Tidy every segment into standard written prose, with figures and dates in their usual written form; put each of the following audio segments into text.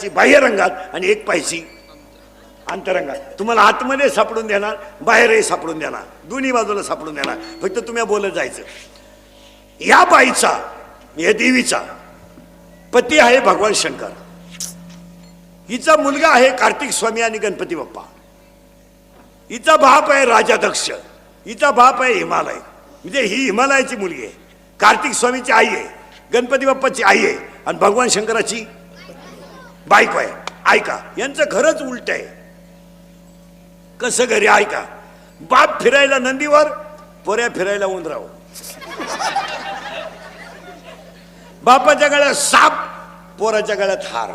पाहायची बाह्य रंगात आणि एक पाहायची अंतरंगात. तुम्हाला आतमध्ये सापडून देणार, बाहेरही सापडून देणार, दोन्ही बाजूला सापडून देणार. फक्त तुम्ही बोलत जायचं. या बाईचा, या देवीचा पती आहे भगवान शंकर. हिचा मुलगा आहे कार्तिक स्वामी आणि गणपती बाप्पा. हिचा बाप आहे राजा दक्ष. हिचा बाप आहे हिमालय. म्हणजे ही हिमालयाची मुलगी आहे. कार्तिक स्वामीची आई आहे, गणपती बाप्पाची आई आहे आणि भगवान शंकराची बायको आहे. ऐका, यांचं घरच उलट आहे. कसं घरी ऐका, बाप फिरायला नंदीवर, पोऱ्या फिरायला उंदरावर. बापाच्या गळ्यात साप, पोराच्या गळ्यात हार.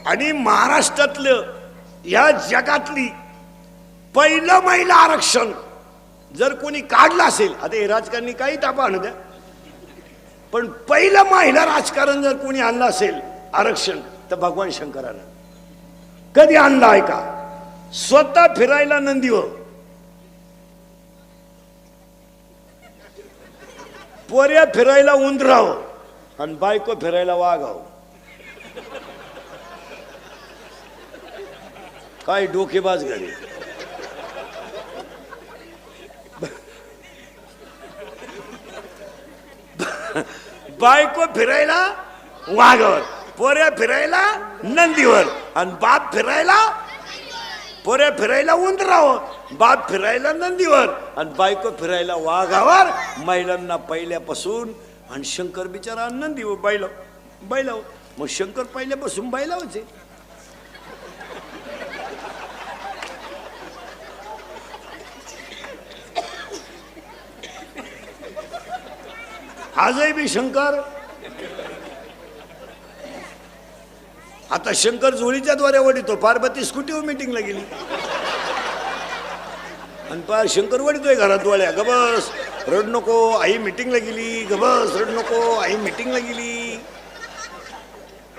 आणि महाराष्ट्रातलं, या जगातली पहिलं महिला आरक्षण जर कोणी काढलं असेल, आता हे राजकारणी काही तापा आणू द्या, पण पहिलं महिला राजकारण जर कोणी आणलं असेल आरक्षण तर भगवान शंकरानं. कधी आणलं आहे का? स्वतः फिरायला नंदीवर, पोऱ्या फिरायला उंदराव आणि बायको फिरायला वाघाव. काय डोकेबाज घरी. बायको फिरायला वाघावर, पोऱ्या फिरायला नंदीवर आणि बाप फिरायला, पोऱ्या फिरायला उंदरावर, बाप फिरायला नंदीवर आणि बायको फिरायला वाघावर. महिलांना पहिल्यापासून, आणि शंकर बिचारा नंदीवर, बैलाव. मग शंकर पहिल्यापासून बैलावचे. आजही बी शंकर. आता शंकर जोडीच्या द्वारे ओढितो. पार्वती स्कूटीवर मीटिंगला गेली आणि पार शंकर ओढितोय घरात डोळ्या. गबस रड नको, आई मीटिंगला गेली. गबस रड नको, आई मीटिंगला गेली.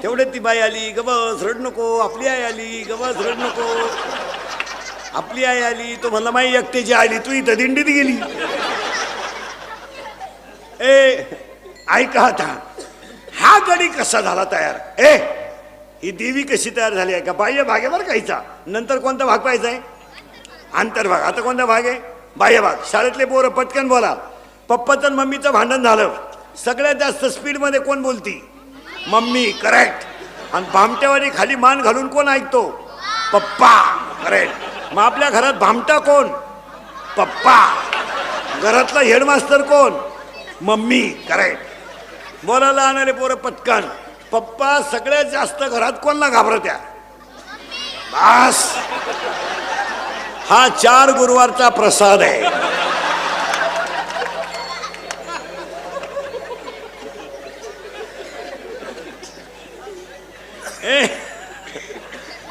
तेवढ्यात ती बाई आली. गबस रड नको, आपली आई आली. गबस रड नको, आपली आई आली. तो म्हणला माई एकट्याची आली, तू इथं दिंडीत गेली. ऐका, आता हा गडी कसा झाला तयार? ही देवी कशी तयार झाली आहे का? बाह्य भाग आहे बरं का हिचा. नंतर कोणता भाग पाहायचा आहे? आंतरभाग. आता कोणता भाग आहे? बाह्य भाग. शाळेतले पोरं पटकन बोला. पप्पाचं आणि मम्मीचं भांडण झालं, सगळ्यात जास्त स्पीडमध्ये कोण बोलती? मम्मी. करेक्ट. आणि भामट्यावानी खाली मान घालून कोण ऐकतो? पप्पा. करेक्ट. मग आपल्या घरात भामटा कोण? पप्पा. घरातला हेडमास्टर कोण? मम्मी. करेक्ट. बोलायला आणणारे पोरं पटकन. पप्पा सगळ्यात जास्त घरात कोणला घाबरत्या? बस, हा 4 गुरुवारचा प्रसाद आहे.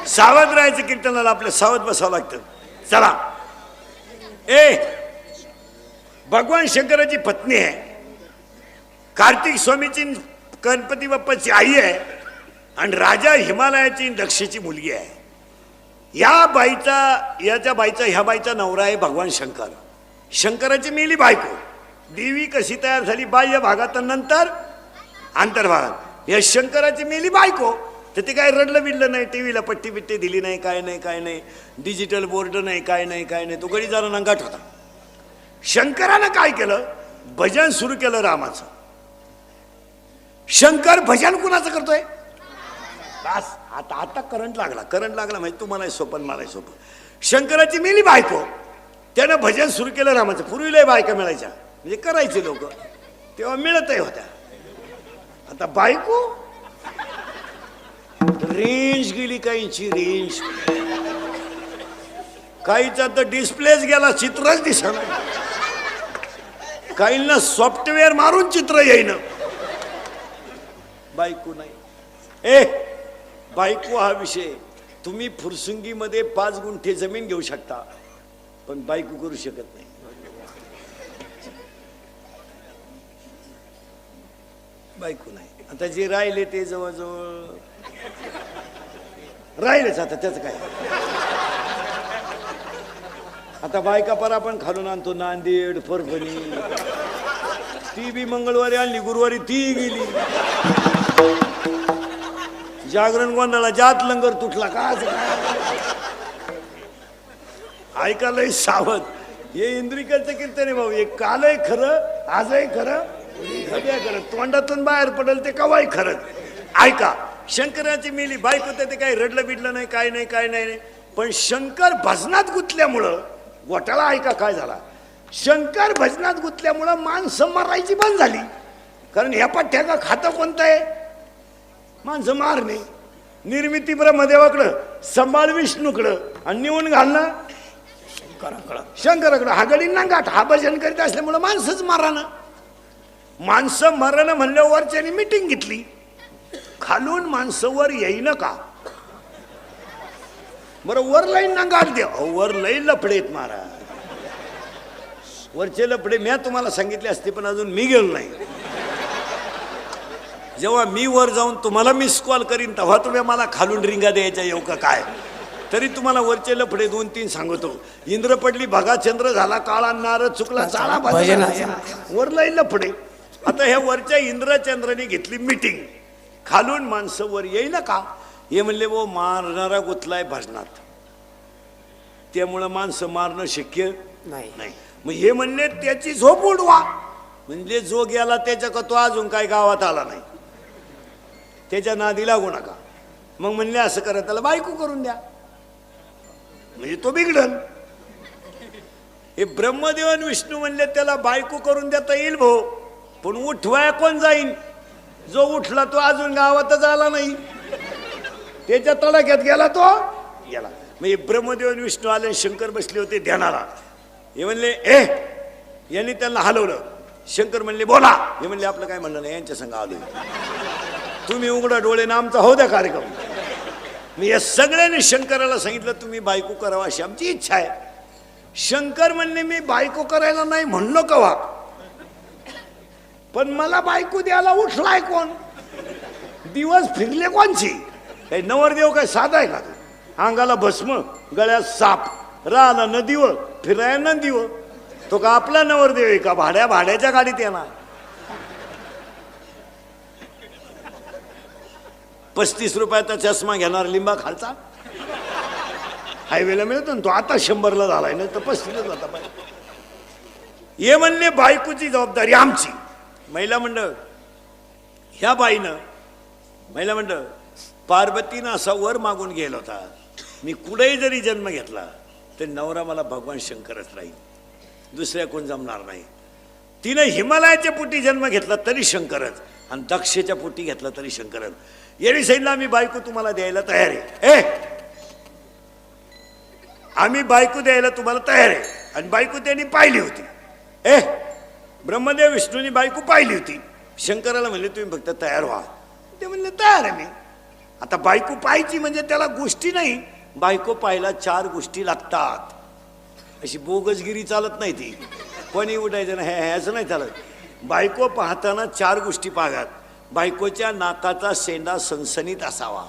सावध राहायचं कीर्तनाला. आपलं सावध बसावं लागतं. चला. भगवान शंकराची पत्नी आहे, कार्तिक स्वामीची गणपती बाप्पाची आई आहे आणि राजा हिमालयाची दक्षची मुलगी आहे. ह्या बाईचा नवरा आहे भगवान शंकर. शंकराची मेली बायको. देवी कशी तयार झाली? बाह्य भागात नंतर आंतरभागात. या शंकराची मेली बायको, तर ते काय रडलं बिडलं नाही, टीव्हीला पट्टी बिट्टी दिली नाही, काय नाही, डिजिटल बोर्ड नाही, काय नाही. तो गडी जरा नंगाट होता. शंकरानं काय केलं? भजन सुरू केलं रामाचं. शंकर भजन कुणाचं करतोय? बस, आता करंट लागला माहिती तुम्हाला सोपं मला सोपं. शंकराची मेली बायको, त्यानं भजन सुरू केलं रामाचं. पूर्वीला बायका मिळायच्या, म्हणजे करायचे लोक, तेव्हा मिळतही होत्या. आता बायको, रेंज गेली, काहींची रेंज, काहीचा तर डिस्प्लेच गेला, चित्रच दिसणार. काहींना सॉफ्टवेअर मारून चित्र येईन. बायको नाही. बायको हा विषय. तुम्ही फुरसुंगीमध्ये 5 गुंठे जमीन घेऊ शकता, पण बायको करू शकत नाही. बायको नाही. आता जे राहिले ते जवळजवळ राहिलेच. आता त्याचं काय? आता बायका पर आपण खालून आणतो, नांदेड, परभणी. ती बी मंगळवारी आणली, गुरुवारी ती गेली. जागरण गोंधळा जात लंगर तुटला का आज ऐकायला सावध. हे इंद्रिकाचं कीर्तन आहे भाऊ. हे कालही खरं आजही खरं उद्या खरं. तोंडातून बाहेर पडेल ते कवाही खरं. ऐका शंकराची मिली बायको ते काही रडलं बिडलं नाही काय नाही काय नाही. पण शंकर भजनात गुंतल्यामुळं घोटाळा ऐका काय झाला. शंकर भजनात गुंतल्यामुळं माणसं मारायची बंद झाली. कारण ह्या पठ्ठ्या खातं कोणतं आहे माणसं मारणे. निर्मिती ब्रह्मदेवाकडं संभाळ विष्णूकडं आणि निवून घालणं शंकराकडं. हा गडींना गाठ हा भजन करीत असल्यामुळं माणसंच मारानं. माणसं मरण म्हणल्यावर वरच्यानी मिटिंग घेतली. खालून माणसं वर येईन का बरं वर लाईन ना गाठ द्या. वर लई लफडेत महाराज. वरचे लफडे मी तुम्हाला सांगितले असते पण अजून मी गेलो नाही. जेव्हा मी वर जाऊन तुम्हाला मिस कॉल करीन तेव्हा तुम्ही मला खालून रिंगा द्यायच्या येऊ का काय. तरी तुम्हाला वरचे लफडे 2-3 सांगतो. इंद्र पडली भगा चंद्र झाला काळा नार चुकला चाळा वर लई लफडे. आता ह्या वरच्या इंद्रचंद्राने घेतली मिटिंग. खालून माणसं वर येईन का. हे म्हणले वो मारणारा गुतलाय भजनात त्यामुळं माणसं मारणं शक्य नाही. मग हे म्हणले त्याची झोप उडवा. म्हणजे जो गेला त्याच्या का तो अजून काय गावात आला नाही त्याच्या नादी लागू नका. मग म्हणले असं करा त्याला बायको करून द्या म्हणजे तो बिघडल. हे ब्रह्मदेव आणि विष्णू म्हणले त्याला बायको करून देता येईल भाऊ पण उठवाया कोण जाईन. जो उठला तो अजून गावातच आला नाही त्याच्या तडाख्यात गेला तो गेला. म्हणजे ब्रह्मदेव आणि विष्णू आले शंकर बसले होते ध्यानाला. हे म्हणले यांनी त्यांना हलवलं. शंकर म्हणले बोला. हे म्हणले आपलं काय म्हणणं नाही यांच्या संग आलोय. तुम्ही उघडा डोळे ना आमचा हो द्या कार्यक्रम. मी या सगळ्यांनी शंकराला सांगितलं तुम्ही बायको करावा अशी आमची इच्छा आहे. शंकर म्हणले मी बायको करायला नाही म्हणलो कवा पण मला बायको द्यायला उठलाय कोण. दिवस फिरले कोणची. काही नवरदेव काय साधा आहे का. अंगाला भस्म गळ्यात साप राहला नदीवर फिराय नदीवर. तो का आपला नवरदेव आहे का भाड्याच्या गाडीत येणार. 35 रुपयाचा चष्मा घेणार लिंबा खालचा हायवेला मिळतो ना तो आता 100ला झालाय नाही तर 35ला जाता पाहिजे. हे म्हणले बायकोची जबाबदारी आमची. महिला मंडळ ह्या बाईनं महिला मंडळ पार्वतीनं असा वर मागून गेला होता मी कुठेही जरी जन्म घेतला तर नवरा मला भगवान शंकरच राहील दुसऱ्या कोण जमणार नाही. तिनं हिमालयाच्या पोटी जन्म घेतला तरी शंकरच आणि दक्षेच्या पोटी घेतला तरी शंकरच. येणी सांगितलं आम्ही बायको तुम्हाला द्यायला तयार आहे. आम्ही बायको द्यायला तुम्हाला तयार आहे. आणि बायको त्यांनी पाहिली होती. ब्रह्मदेव विष्णूंनी बायको पाहिली होती. शंकराला म्हणले तुम्ही फक्त तयार व्हा. ते म्हणले तयार आहे मी. आता बायको पाहायची म्हणजे त्याला गोष्टी नाही. बायको पाहायला 4 गोष्टी लागतात. अशी बोगसगिरी चालत नाही ती. कोणी उठायचं नाही ह्याचं नाही चालत. बायको पाहताना 4 गोष्टी पाहतात. बायकोच्या नाकाचा शेंडा सणसणीत असावा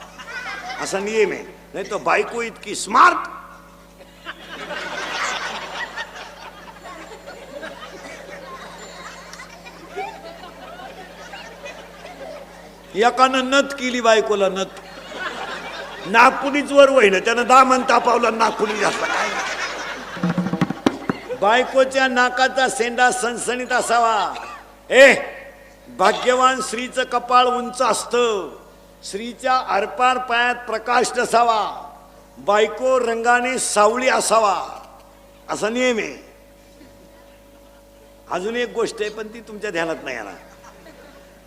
असा नियम आहे. नाही तो बायको इतकी स्मार्ट एकानं नथ केली बायकोला नथ नागपुलीच वर वहिनं त्यानं दामन तापावला नागपुली जास्त काय. बायकोच्या नाकाचा शेंडा सणसणीत असावा. भाग्यवान स्त्रीचं कपाळ उंच असतं. स्त्रीच्या आरपार पायात प्रकाश नसावा. बायको रंगाने सावळी असावा असा नियम आहे. अजून एक गोष्ट आहे पण ती तुमच्या ध्यानात नाही येणार.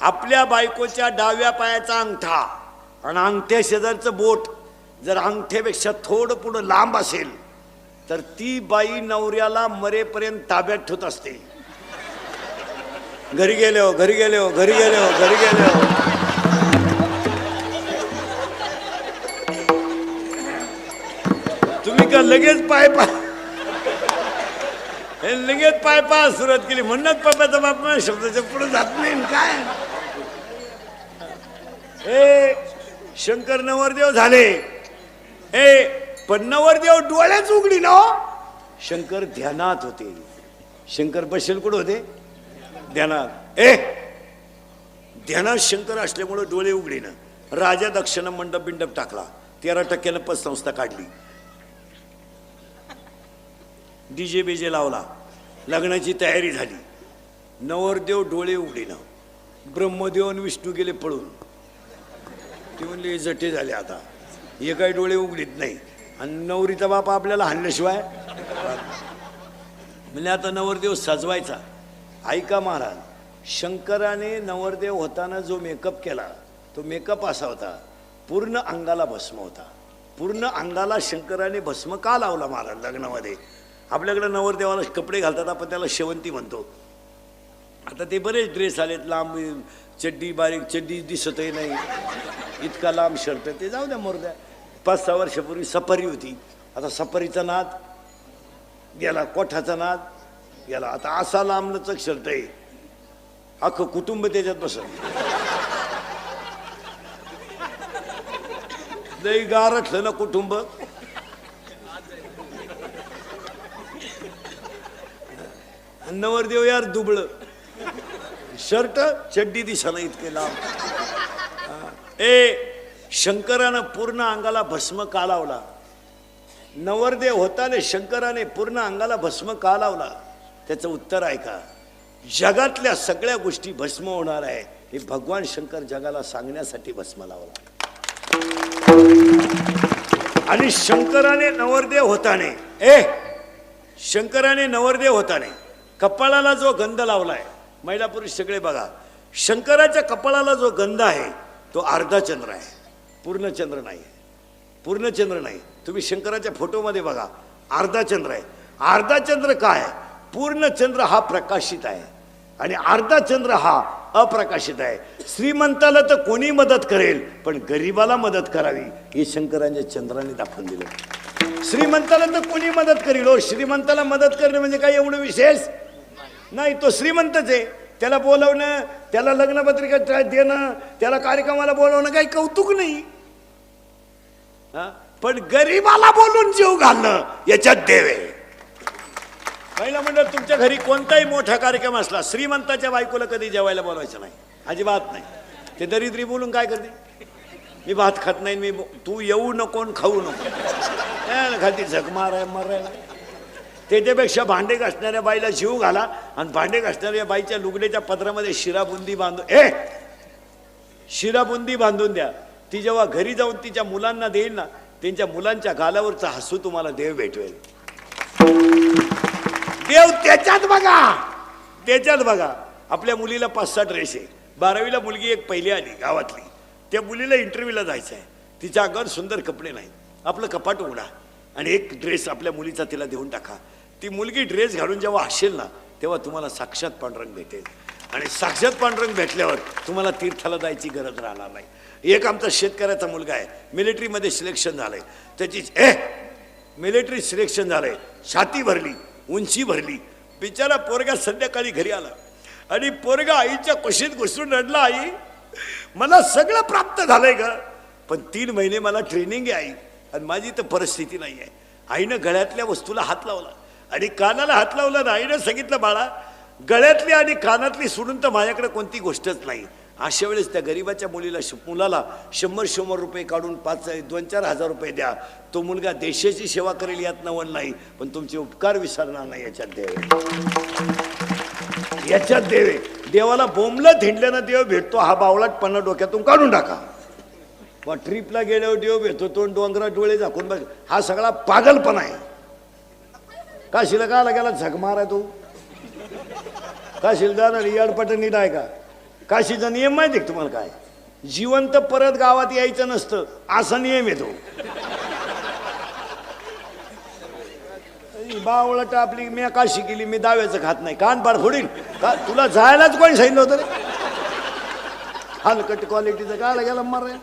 आपल्या बायकोच्या डाव्या पायाचा अंगठा आणि अंगठ्या शेजारचं बोट जर अंगठ्यापेक्षा थोडं पुढं लांब असेल तर ती बाई नवऱ्याला मरेपर्यंत ताब्यात ठेवत असते. घरी गेले हो घरी गेले हो घरी गेले हो घरी गेले हो. तुम्ही का लगेच पाय लगेच पाय सुरुवात केली म्हणूनच पप्पाचा बाप शब्दाच्या पुढे जात नाही काय. शंकर नवरदेव झाले. पण नवरदेव डोळ्याच उघडी ना. शंकर ध्यानात होते. शंकर बसेल कुठं होते ध्यानात. ध्यानात शंकर असल्यामुळे डोळे उघडीनं राजा दक्षिण मंडप बिंडप टाकला, 13% पतसंस्था काढली, डीजे बीजे लावला, लग्नाची तयारी झाली. नवरदेव डोळे उघडीनं, ब्रह्मदेव आणि विष्णू गेले पळून. ते म्हणले जटे झाले आता, हे काही डोळे उघडीत नाही. आणि नवरीचा बाप आपल्याला हाणल्याशिवाय म्हणजे आता नवरदेव सजवायचा. ऐका महाराज, शंकराने नवरदेव होताना जो मेकअप केला तो मेकअप असा होता, पूर्ण अंगाला भस्म होता. पूर्ण अंगाला शंकराने भस्म का लावला महाराज लग्नामध्ये? आपल्याकडे नवरदेवाला कपडे घालतात, आपण त्याला शेवंती म्हणतो. आता ते बरेच ड्रेस आलेत, लांब चड्डी, बारीक चड्डी दिसतही नाही, इतका लांब शर्ट, ते जाऊ द्या मोरद्या. 5-6 वर्षापूर्वी सफारी होती, आता सफारीचा नाद गेला, कोठाचा नाद गेला. आता असा लांबलचक शर्ट आहे, अख्खं कुटुंब त्याच्यात बसत. लई गारठलं ना कुटुंब. नवरदेव यार दुबळ, शर्ट चड्डी दिसाना इतके लांब. शंकरानं पूर्ण अंगाला भस्म का लावला? नवरदेव होताने शंकराने पूर्ण अंगाला भस्म का लावला? त्याचं उत्तर ऐका. जगातल्या सगळ्या गोष्टी भस्म होणार आहे हे भगवान शंकर जगाला सांगण्यासाठी भस्म लावला. आणि शंकराने नवरदेव होताने कपाळाला जो गंध लावलाय, महिला पुरुष सगळे बघा, शंकराच्या कपाळाला जो गंध आहे तो अर्धा चंद्र आहे, पूर्ण चंद्र नाही. पूर्ण चंद्र नाही. तुम्ही शंकराच्या फोटोमध्ये बघा, अर्धा चंद्र आहे. अर्धा चंद्र काय? पूर्ण चंद्र हा प्रकाशित आहे आणि अर्धा चंद्र हा अप्रकाशित आहे. श्रीमंताला तर कोणी मदत करेल, पण गरीबाला मदत करावी हे शंकरांच्या चंद्राने दाखवून दिलं. श्रीमंताला तर कोणी मदत करेल, हो श्रीमंताला मदत करणे म्हणजे काय एवढं विशेष नाही. तो श्रीमंतच आहे, त्याला बोलवणं, त्याला लग्नपत्रिका देणं, त्याला कार्यक्रमाला बोलवणं काही कौतुक नाही. पण गरीबाला बोलून जीव घालणं याच्यात देव आहे. महिला मंडळ, तुमच्या घरी कोणताही मोठा कार्यक्रम असला, श्रीमंताच्या बायकोला कधी जेवायला बोलवायचं नाही, अजिबात नाही. ते दरिद्री बोलून काय करते, मी भात खात नाही, मी तू येऊ नको खाऊ नको, खाती झक मारायला. त्याच्यापेक्षा भांडे घासणाऱ्या बाईला जीव घाला आणि भांडे घासणाऱ्या बाईच्या लुगड्याच्या पदरामध्ये शिराबुंदी बांधून द्या. ती जेव्हा घरी जाऊन तिच्या मुलांना देईल ना, त्यांच्या मुलांच्या गालावरचा हसू तुम्हाला देव भेटवेल. देव त्याच्यात बघा. आपल्या मुलीला 5-6 ड्रेस आहे. 12वीला मुलगी एक पहिली आली गावातली, त्या मुलीला इंटरव्ह्यूला जायचं आहे, तिच्या अंगावर सुंदर कपडे नाही. आपलं कपाट उघडा आणि एक ड्रेस आपल्या मुलीचा तिला देऊन टाका. ती मुलगी ड्रेस घालून जेव्हा हसेल ना, तेव्हा तुम्हाला साक्षात पांडुरंग भेटेल. आणि साक्षात पांडुरंग भेटल्यावर तुम्हाला तीर्थाला जायची गरज राहणार नाही. एक आमचा शेतकऱ्याचा मुलगा आहे, मिलिटरीमध्ये सिलेक्शन झालंय, त्याची मिलिटरी सिलेक्शन झालंय, छाती भरली, उंची भरली. बिचारा पोरगा संध्याकाळी घरी आला आणि पोरगा आईच्या कुशीत घुसून रडला, आई मला सगळं प्राप्त झालंय ग, पण 3 महिने मला ट्रेनिंग आहे आई, आणि माझी तर परिस्थिती नाही आहे. आईनं गळ्यातल्या वस्तूला हात लावला आणि कानाला हात लावला ना. आईनं सांगितलं, बाळा गळ्यातली आणि कानातली सोडून तर माझ्याकडे कोणती गोष्टच नाही. अशा वेळेस त्या गरीबाच्या मुलाला 100 रुपये काढून 2-4 हजार रुपये द्या. तो मुलगा देशाची सेवा करेल यात नवल नाही, पण तुमचे उपकार विसरणार नाही याच्यात देव. देवाला बोंबलं थिंडल्यानं देव भेटतो. हा बावळटपणा डोक्यातून काढून टाका. मग ट्रिपला गेल्यावर देव भेटतो, तो डोंगरात डोळे झाकून बघ, हा सगळा पागलपणा आहे. काशीला काला गेला झक माराय तो? काशीला जाणार याडपट नीट आहे का? काशीचा नियम माहिती आहे तुम्हाला काय? जिवंत परत गावात यायचं नसतं, असा नियम येतो. बावळट आपली मी काशी केली, मी दाव्याचं खात नाही, कान पाड फोडील का? तुला जायलाच कोणी सांगितलं होतं रे? हलकट क्वालिटीचं काला गेला माराय.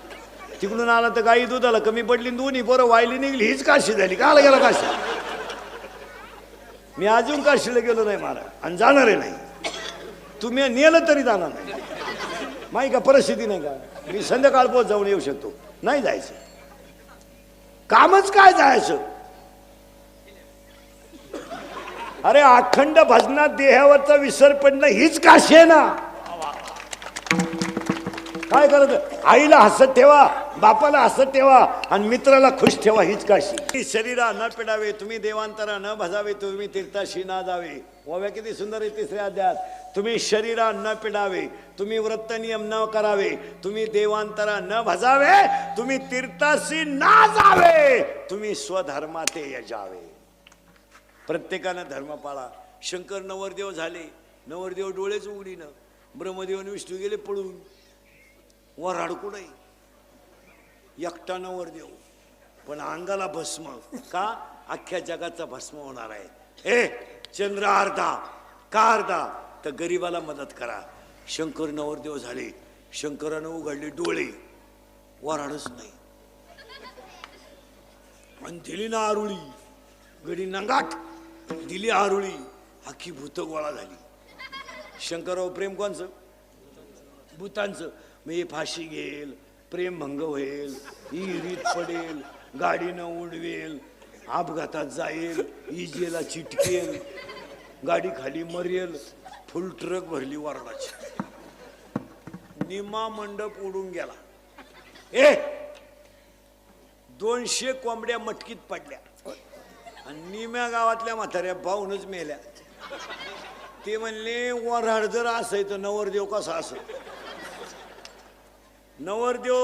तिकडून आला तर गाई दुधाला कमी पडली, दोन्ही पोरं वायली निघली, हीच काशी झाली. काला गेला काशी? मी अजून काशीला गेलो नाही महाराज, आणि जाणारे नाही. तुम्ही नेलं तरी जाणार नाही. माही का परिस्थिती नाही का? मी संध्याकाळ पोहोच जाऊन येऊ शकतो, नाही जायचं. कामच काय जायचं? अरे अखंड भजनात देहावरचा विसर पडणं हीच काशी आहे ना. काय करायचं? आईला हसत ठेवा, बापाला हसत ठेवा आणि मित्राला खुश ठेवा, हीच काशी. शरीरा न पिडावे तुम्ही देवांतरा न भजावे तुम्ही तीर्थाशी ना जावे. ओव्या किती सुंदर आहे तिसऱ्या अध्यायात. तुम्ही शरीरा न पिडावे तुम्ही व्रत नियम न करावे तुम्ही देवांतरा न भजावे तुम्ही तीर्थाशी ना जावे तुम्ही स्वधर्माते यजावे. प्रत्येकानं धर्म पाळा. शंकर नवरदेव झाले, नवरदेव डोळेच उघडीनं, ब्रह्मदेव आणि विष्णू गेले पळून. वर अडकुडे एकटा नवरदेव, पण अंगाला भस्म. का? अख्ख्या जगाचा भस्म होणार आहे. ए चंद्र अर्धा का अर्धा, तर गरीबाला मदत करा. शंकर नवरदेव झाले, शंकरानं उघडले डोळे, वराडच नाही. आणि दिली ना आरुळी, गडी नंगाट दिली आरुळी, अख्खी भूत गोळा झाली. शंकराव प्रेम कोणचं? भूतांचं. मग हे फाशी घेईल, प्रेमभंग होईल, इरीत पडेल, गाडीनं उडवेल, अपघातात जाईल, इजेला चिटकेल, गाडी खाली मरेल. फुल ट्रक भरली वरडाची, निमा मंडप उडून गेला. 200 कोंबड्या मटकीत पडल्या आणि निम्या गावातल्या म्हाताऱ्या पाहूनच मेल्या. ते म्हणले वराड जर असायचं नवरदेव कसा असं. नवरदेव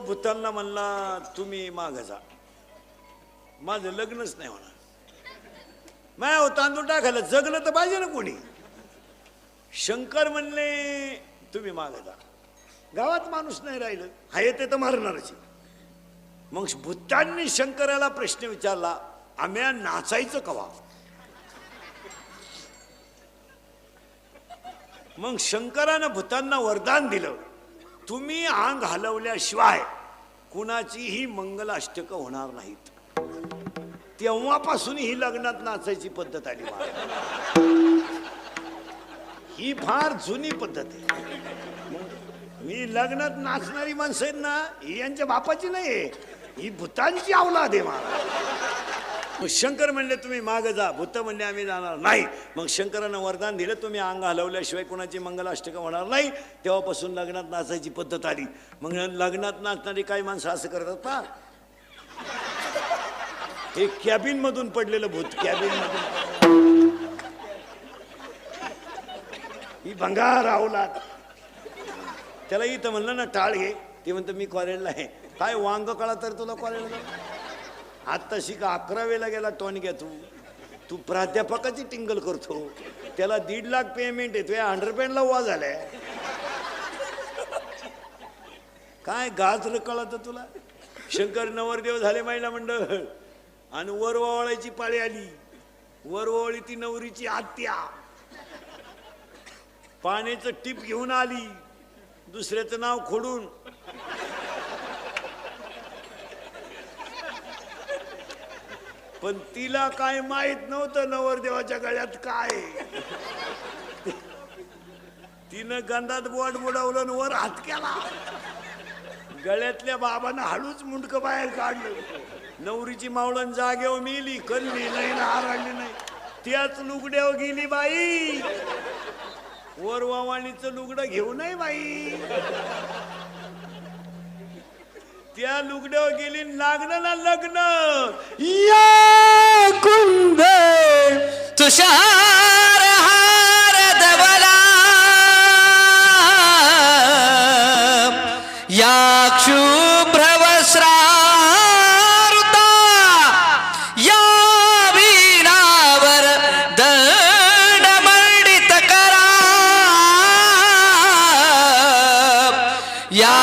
भूतांना म्हणला तुम्ही मागं जा, माझं लग्नच नाही होणार. माया तांदूळ टाकायला जगलं तर पाहिजे ना कोणी. शंकर म्हणले तुम्ही मागं जा, गावात माणूस नाही राहिलं, हाय ते तर मारणारच. मग भूतांनी शंकराला प्रश्न विचारला, आम्ही नाचायचं कवा? मग शंकरानं भूतांना वरदान दिलं, तुम्ही अंग हलवल्याशिवाय कुणाचीही मंगलाष्टक होणार नाहीत. तेव्हापासून ही लग्नात नाचायची पद्धत आली. ही फार जुनी पद्धत आहे. मी लग्नात नाचणारी माणसं आहेत ना, ही यांच्या बापाची नाही, ही भूतांची अवलाद आहे. मला शंकर म्हणले तुम्ही मागे जा, भूत म्हणले आम्ही जाणार नाही. मग शंकरानं वरदान दिलं, तुम्ही अंग हलवल्याशिवाय कोणाची मंगलाष्टक होणार नाही. तेव्हापासून लग्नात नाचायची पद्धत आली. मग लग्नात नाचणारी काही माणसं असं करतात ना, हे कॅबिन मधून पडलेलं भूत, कॅबिन मधून. ही भंगार अवलाद. त्याला इथं म्हणलं ना टाळ घे, ते म्हणतं मी कॉलेजला आहे. काय वांग कळा तर तुला कॉलेजला? आत्ता शिका 11वीला गेला टोन घ्या. तू प्राध्यापकाची टिंगल करतो, त्याला 1.5 लाख पेमेंट आहे, तुझ्या अंडरपॅन्टला वा झालाय. काय गाजर कळत तुला? शंकर नवरदेव झाले महिला मंडळ आणि वरवावळायची पाळी आली. वरवावळी ती नवरीची आत्या पाण्याचं टीप घेऊन आली, दुसऱ्याचं नाव खोडून. पण तिला काय माहित नव्हतं नवरदेवाच्या गळ्यात काय. तिनं गंधात बोट बुडवलं, वर हात केला. गळ्यातल्या बाबांना हळूच मुंडक बाहेर काढलं. नवरीची मावळण जागेवर मेली, कल्ली नाही ना आरडली नाही. त्याच लुगड्यावर गेली बाई. वरवावाणीचं लुगडं घेऊ नये बाई. त्या लुगड्यावर गेली, लागलं ना लग्न. या कुंद तुषार हार धवला, या शुभ्र वस्त्रारुता, या वीणावर दंड मंडित करा, या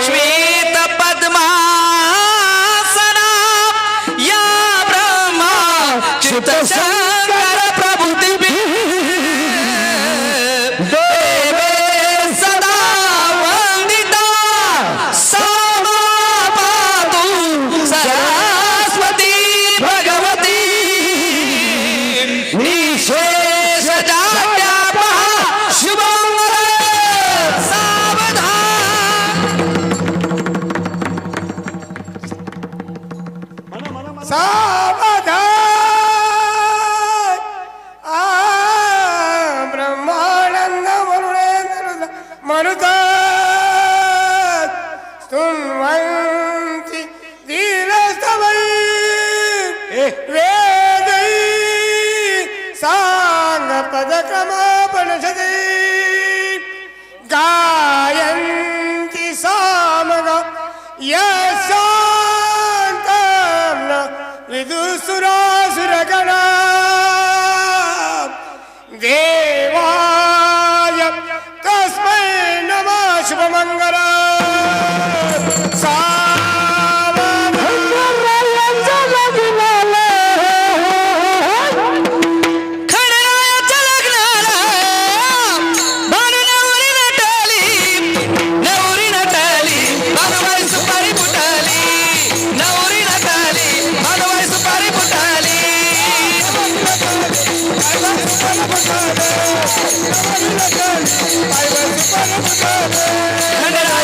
श्वेत पद्मासना, या ब्रह्मा चित शंकर प्रभुति देवे सदा वंदिता, सामा पातु सरस्वती भगवती, निशेष जाड्यापहा शुभंकर सावधान. सावधान ब्रह्मानंद मरुता खंडरा